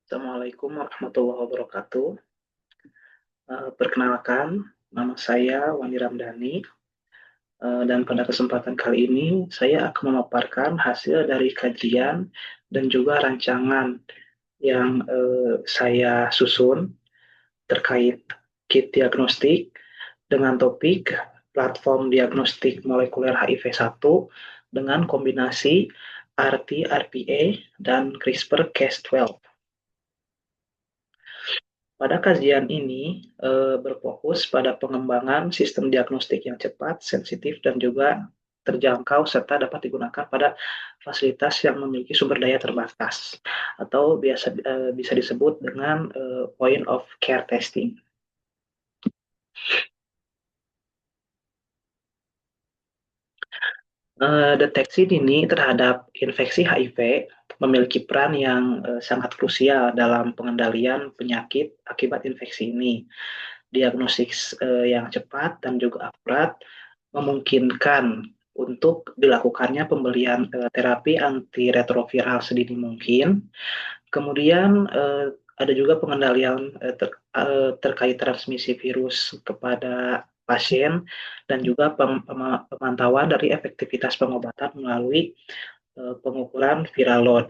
Assalamualaikum warahmatullahi wabarakatuh. Perkenalkan, nama saya Wandi Ramdhani, dan pada kesempatan kali ini saya akan memaparkan hasil dari kajian dan juga rancangan yang saya susun terkait kit diagnostik dengan topik platform diagnostik molekuler HIV-1 dengan kombinasi RT-RPA dan CRISPR-Cas12. Pada kajian ini berfokus pada pengembangan sistem diagnostik yang cepat, sensitif, dan juga terjangkau serta dapat digunakan pada fasilitas yang memiliki sumber daya terbatas atau bisa disebut dengan point of care testing. Deteksi dini terhadap infeksi HIV memiliki peran yang sangat krusial dalam pengendalian penyakit akibat infeksi ini. Diagnosis yang cepat dan juga akurat memungkinkan untuk dilakukannya pemberian terapi antiretroviral sedini mungkin. Kemudian ada juga pengendalian terkait transmisi virus kepada pasien dan juga pemantauan dari efektivitas pengobatan melalui pengukuran viral load.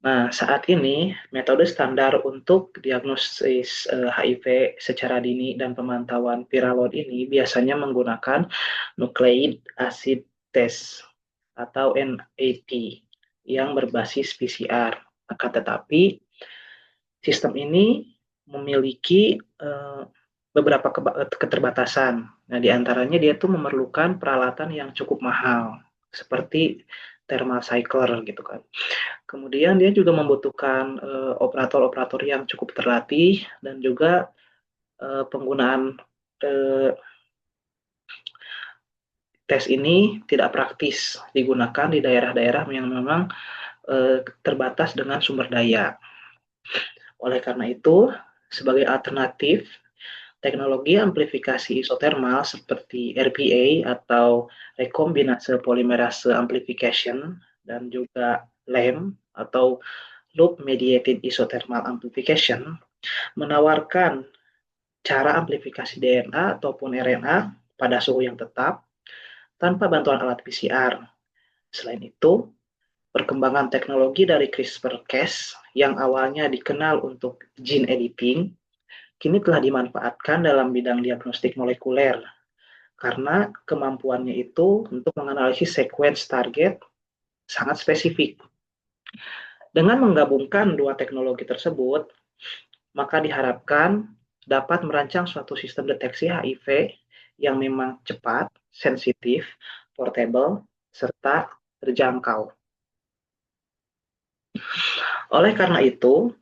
Nah, saat ini metode standar untuk diagnosis HIV secara dini dan pemantauan viral load ini biasanya menggunakan nucleic acid test atau NAT yang berbasis PCR. Akan tetapi sistem ini memiliki beberapa keterbatasan. Nah, di antaranya dia tuh memerlukan peralatan yang cukup mahal seperti thermal cycler gitu kan. Kemudian dia juga membutuhkan operator-operator yang cukup terlatih dan juga penggunaan uh, tes ini tidak praktis digunakan di daerah-daerah yang memang terbatas dengan sumber daya. Oleh karena itu, sebagai alternatif, teknologi amplifikasi isotermal seperti RPA atau rekombinase polimerase amplification dan juga LAM atau loop mediated isothermal amplification menawarkan cara amplifikasi DNA ataupun RNA pada suhu yang tetap tanpa bantuan alat PCR. Selain itu, perkembangan teknologi dari CRISPR-Cas yang awalnya dikenal untuk gene editing kini telah dimanfaatkan dalam bidang diagnostik molekuler karena kemampuannya itu untuk menganalisis sequence target sangat spesifik. Dengan menggabungkan dua teknologi tersebut, maka diharapkan dapat merancang suatu sistem deteksi HIV yang memang cepat, sensitif, portable, serta terjangkau. Oleh karena itu,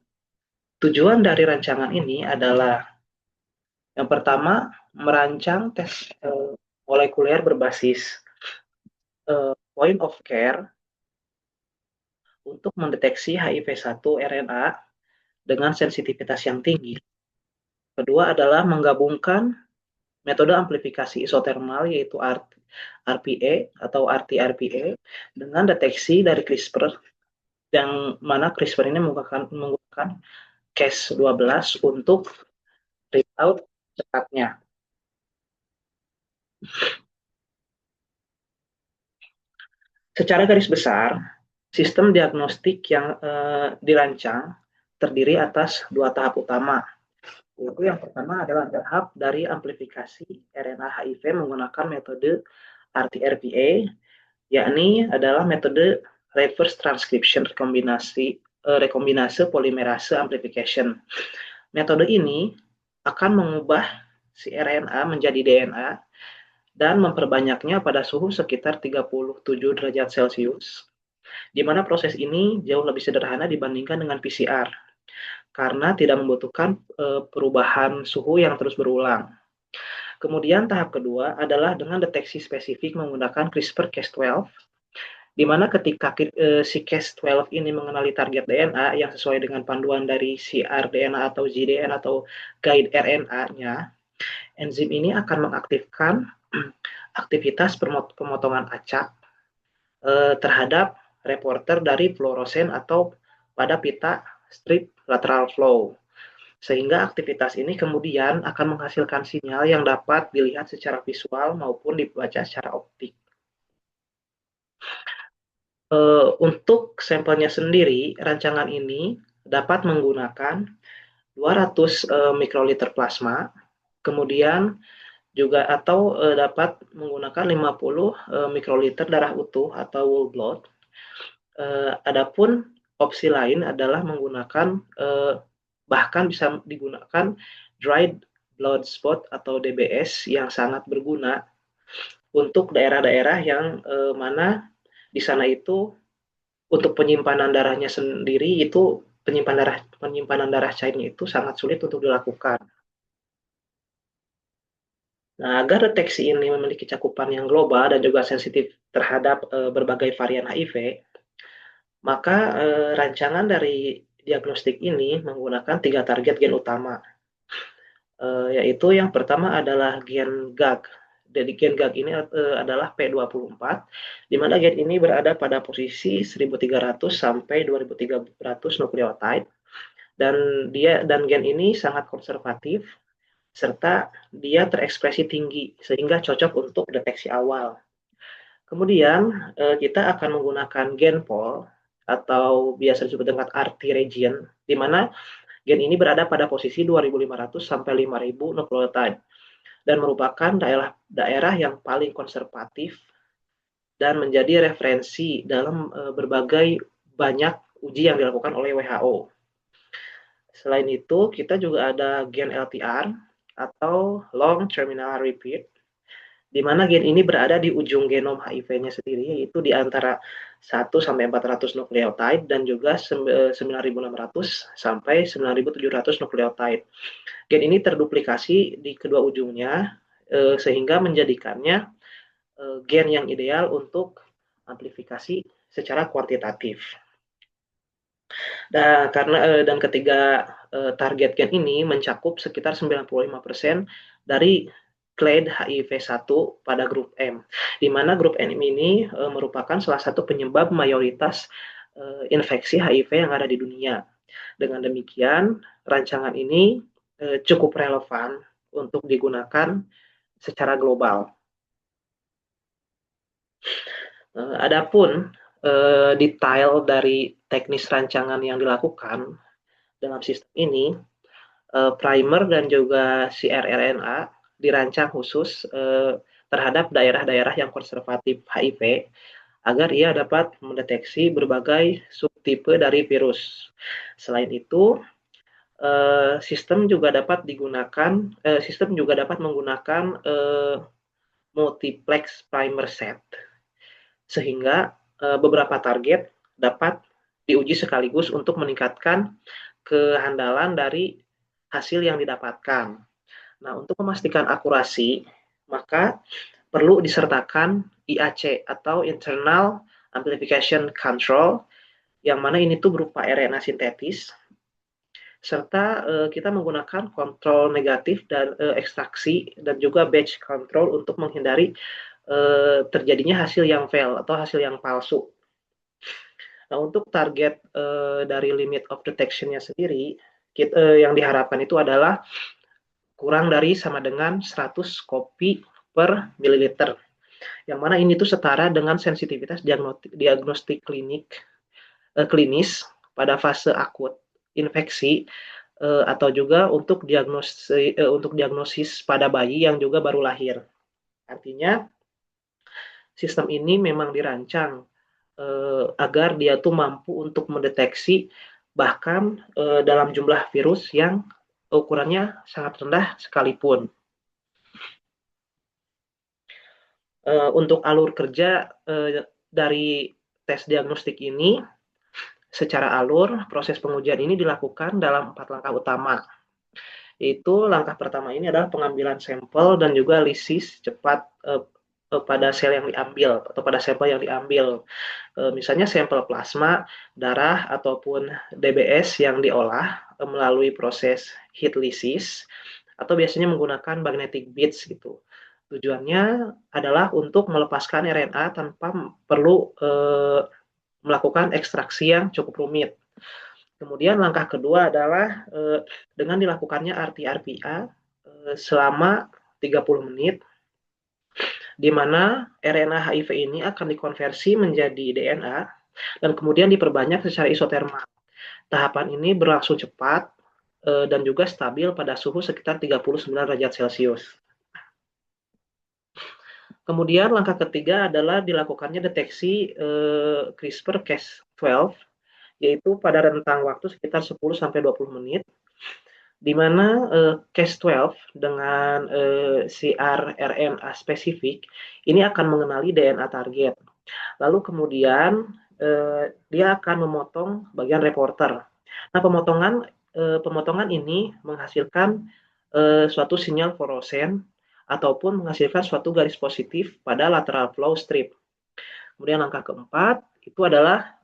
tujuan dari rancangan ini adalah yang pertama, merancang tes molekuler berbasis point of care untuk mendeteksi HIV-1 RNA dengan sensitivitas yang tinggi. Kedua adalah menggabungkan metode amplifikasi isotermal yaitu RPA atau RT-RPA dengan deteksi dari CRISPR yang mana CRISPR ini menggunakan Cas12 untuk readout cepatnya. Secara garis besar, sistem diagnostik yang dirancang terdiri atas dua tahap utama. Yaitu yang pertama adalah tahap dari amplifikasi RNA HIV menggunakan metode RT-RPA, yakni adalah metode reverse transcription rekombinase polimerase amplification. Metode ini akan mengubah si RNA menjadi DNA dan memperbanyaknya pada suhu sekitar 37 derajat Celcius, di mana proses ini jauh lebih sederhana dibandingkan dengan PCR, karena tidak membutuhkan perubahan suhu yang terus berulang. Kemudian tahap kedua adalah dengan deteksi spesifik menggunakan CRISPR-Cas12, di mana ketika si Cas12 ini mengenali target DNA yang sesuai dengan panduan dari si rDNA atau JDN atau guide RNA-nya, enzim ini akan mengaktifkan aktivitas pemotongan acak terhadap reporter dari fluoresen atau pada pita strip lateral flow. Sehingga aktivitas ini kemudian akan menghasilkan sinyal yang dapat dilihat secara visual maupun dibaca secara optik. Untuk sampelnya sendiri, rancangan ini dapat menggunakan 200 mikroliter plasma, kemudian juga atau dapat menggunakan 50 mikroliter darah utuh atau whole blood. Adapun opsi lain adalah menggunakan bahkan bisa digunakan dried blood spot atau DBS yang sangat berguna untuk daerah-daerah yang mana di sana itu untuk penyimpanan darahnya sendiri itu penyimpanan darah cairnya itu sangat sulit untuk dilakukan. Nah, agar deteksi ini memiliki cakupan yang global dan juga sensitif terhadap berbagai varian HIV, maka rancangan dari diagnostik ini menggunakan 3 target gen utama, yaitu yang pertama adalah gen GAG. Jadi gen GAG ini adalah P24, di mana gen ini berada pada posisi 1300 sampai 2300 nukleotide, dan gen ini sangat konservatif serta dia terekspresi tinggi sehingga cocok untuk deteksi awal. Kemudian kita akan menggunakan gen POL atau biasa disebut dengan RT region, di mana gen ini berada pada posisi 2500 sampai 5000 nukleotide dan merupakan daerah yang paling konservatif dan menjadi referensi dalam berbagai banyak uji yang dilakukan oleh WHO. Selain itu, kita juga ada gen LTR atau long terminal repeat, di mana gen ini berada di ujung genom HIV-nya sendiri, yaitu di antara 1 sampai 400 nukleotide dan juga 9600 sampai 9700 nukleotide. Gen ini terduplikasi di kedua ujungnya sehingga menjadikannya gen yang ideal untuk amplifikasi secara kuantitatif. Dan ketiga target gen ini mencakup sekitar 95% dari clade HIV-1 pada grup M, di mana grup M ini merupakan salah satu penyebab mayoritas infeksi HIV yang ada di dunia. Dengan demikian, rancangan ini cukup relevan untuk digunakan secara global. Adapun detail dari teknis rancangan yang dilakukan dalam sistem ini, primer dan juga cRNA dirancang khusus terhadap daerah-daerah yang konservatif HIV agar ia dapat mendeteksi berbagai subtipe dari virus. Selain itu, sistem juga dapat menggunakan multiplex primer set sehingga beberapa target dapat diuji sekaligus untuk meningkatkan kehandalan dari hasil yang didapatkan. Nah, untuk memastikan akurasi, maka perlu disertakan IAC atau Internal Amplification Control, yang mana ini tuh berupa RNA sintetis, serta kita menggunakan kontrol negatif dan ekstraksi dan juga batch control untuk menghindari terjadinya hasil yang fail atau hasil yang palsu. Nah, untuk target dari limit of detection-nya sendiri, yang diharapkan itu adalah kurang dari sama dengan 100 kopi per mililiter. Yang mana ini tuh setara dengan sensitivitas diagnostik klinis pada fase akut infeksi atau juga untuk diagnosis pada bayi yang juga baru lahir. Artinya sistem ini memang dirancang agar dia tuh mampu untuk mendeteksi bahkan dalam jumlah virus yang ukurannya sangat rendah sekalipun. Untuk alur kerja dari tes diagnostik ini, secara alur proses pengujian ini dilakukan dalam 4 langkah utama. Yaitu langkah pertama ini adalah pengambilan sampel dan juga lisis cepat pada sel yang diambil atau pada sampel yang diambil. Misalnya sampel plasma, darah ataupun DBS yang diolah melalui proses heat lysis atau biasanya menggunakan magnetic beads gitu. Tujuannya adalah untuk melepaskan RNA tanpa perlu melakukan ekstraksi yang cukup rumit. Kemudian langkah kedua adalah dengan dilakukannya RT-RPA selama 30 menit, di mana RNA HIV ini akan dikonversi menjadi DNA dan kemudian diperbanyak secara isotermal. Tahapan ini berlangsung cepat dan juga stabil pada suhu sekitar 39 derajat Celcius. Kemudian langkah ketiga adalah dilakukannya deteksi CRISPR-Cas12, yaitu pada rentang waktu sekitar 10-20 menit, di mana Cas12 dengan cRNA spesifik ini akan mengenali DNA target. Lalu kemudian dia akan memotong bagian reporter. Nah, pemotongan ini menghasilkan suatu sinyal fluoresen ataupun menghasilkan suatu garis positif pada lateral flow strip. Kemudian langkah keempat itu adalah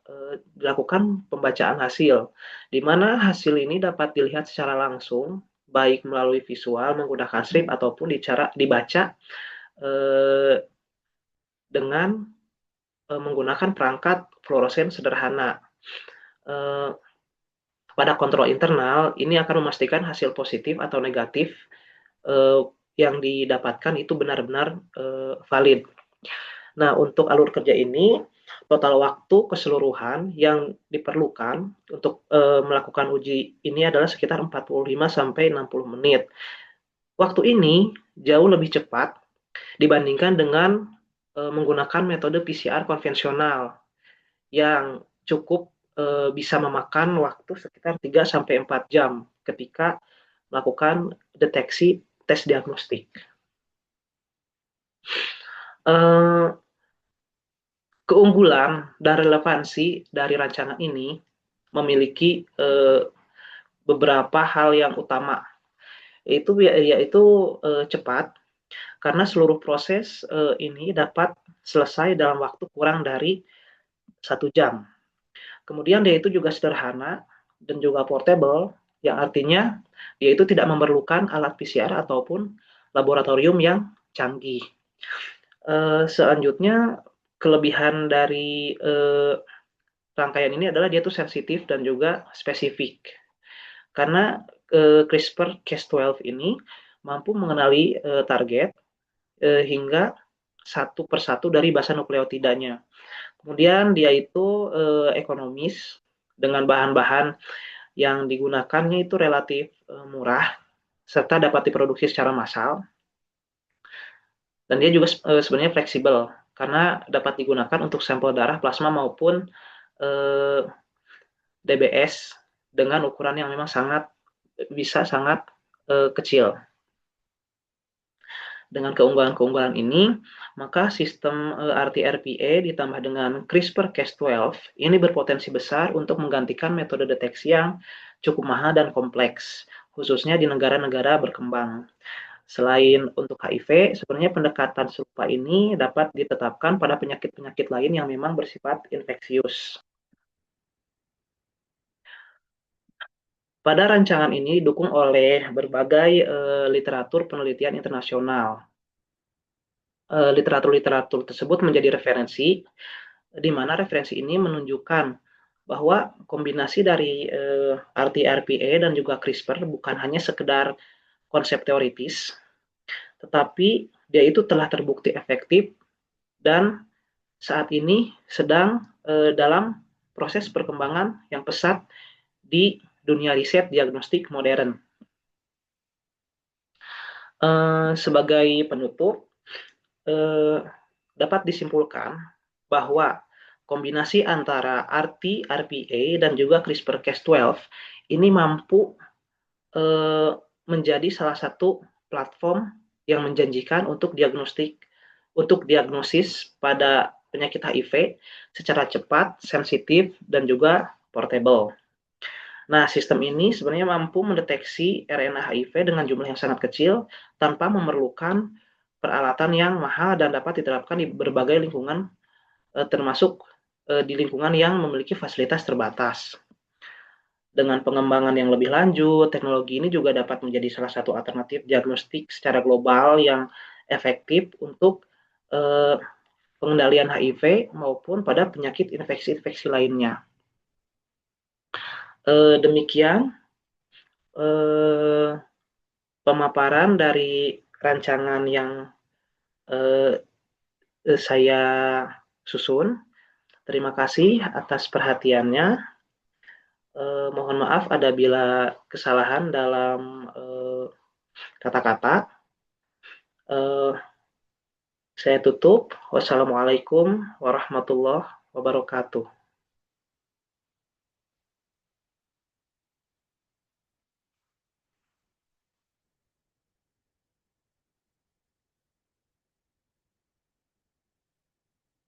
dilakukan pembacaan hasil, di mana hasil ini dapat dilihat secara langsung, baik melalui visual menggunakan strip ataupun dibaca dengan menggunakan perangkat fluoresen sederhana. Pada kontrol internal, ini akan memastikan hasil positif atau negatif yang didapatkan itu benar-benar valid. Nah, untuk alur kerja ini, total waktu keseluruhan yang diperlukan untuk melakukan uji ini adalah sekitar 45-60 menit. Waktu ini jauh lebih cepat dibandingkan dengan menggunakan metode PCR konvensional yang cukup bisa memakan waktu sekitar 3-4 jam ketika melakukan deteksi tes diagnostik. Keunggulan dan relevansi dari rancangan ini memiliki beberapa hal yang utama, yaitu cepat, karena seluruh proses ini dapat selesai dalam waktu kurang dari 1 jam. Kemudian dia itu juga sederhana dan juga portable, yang artinya dia itu tidak memerlukan alat PCR ataupun laboratorium yang canggih. Selanjutnya, kelebihan dari rangkaian ini adalah dia itu sensitif dan juga spesifik. Karena CRISPR-Cas12 ini mampu mengenali target hingga satu persatu dari basa nukleotidanya. Kemudian dia itu ekonomis dengan bahan-bahan yang digunakannya itu relatif murah serta dapat diproduksi secara massal. Dan dia juga sebenarnya fleksibel karena dapat digunakan untuk sampel darah, plasma maupun DBS dengan ukuran yang memang sangat kecil. Dengan keunggulan-keunggulan ini, maka sistem RT-RPA ditambah dengan CRISPR-Cas12 ini berpotensi besar untuk menggantikan metode deteksi yang cukup mahal dan kompleks, khususnya di negara-negara berkembang. Selain untuk HIV, sebenarnya pendekatan serupa ini dapat ditetapkan pada penyakit-penyakit lain yang memang bersifat infeksius. Pada rancangan ini didukung oleh berbagai literatur penelitian internasional. Literatur-literatur tersebut menjadi referensi, di mana referensi ini menunjukkan bahwa kombinasi dari RT-RPA dan juga CRISPR bukan hanya sekedar konsep teoritis, tetapi dia itu telah terbukti efektif dan saat ini sedang dalam proses perkembangan yang pesat di dunia riset diagnostik modern. Sebagai penutup, dapat disimpulkan bahwa kombinasi antara RT-RPA dan juga CRISPR-Cas12 ini mampu menjadi salah satu platform yang menjanjikan untuk diagnosis pada penyakit HIV secara cepat, sensitif, dan juga portable. Nah, sistem ini sebenarnya mampu mendeteksi RNA HIV dengan jumlah yang sangat kecil tanpa memerlukan peralatan yang mahal dan dapat diterapkan di berbagai lingkungan, termasuk di lingkungan yang memiliki fasilitas terbatas. Dengan pengembangan yang lebih lanjut, teknologi ini juga dapat menjadi salah satu alternatif diagnostik secara global yang efektif untuk pengendalian HIV maupun pada penyakit infeksi-infeksi lainnya. Demikian eh, pemaparan dari rancangan yang eh, saya susun. Terima kasih atas perhatiannya. Mohon maaf ada bila kesalahan dalam kata-kata. Eh, saya tutup. Wassalamualaikum warahmatullahi wabarakatuh.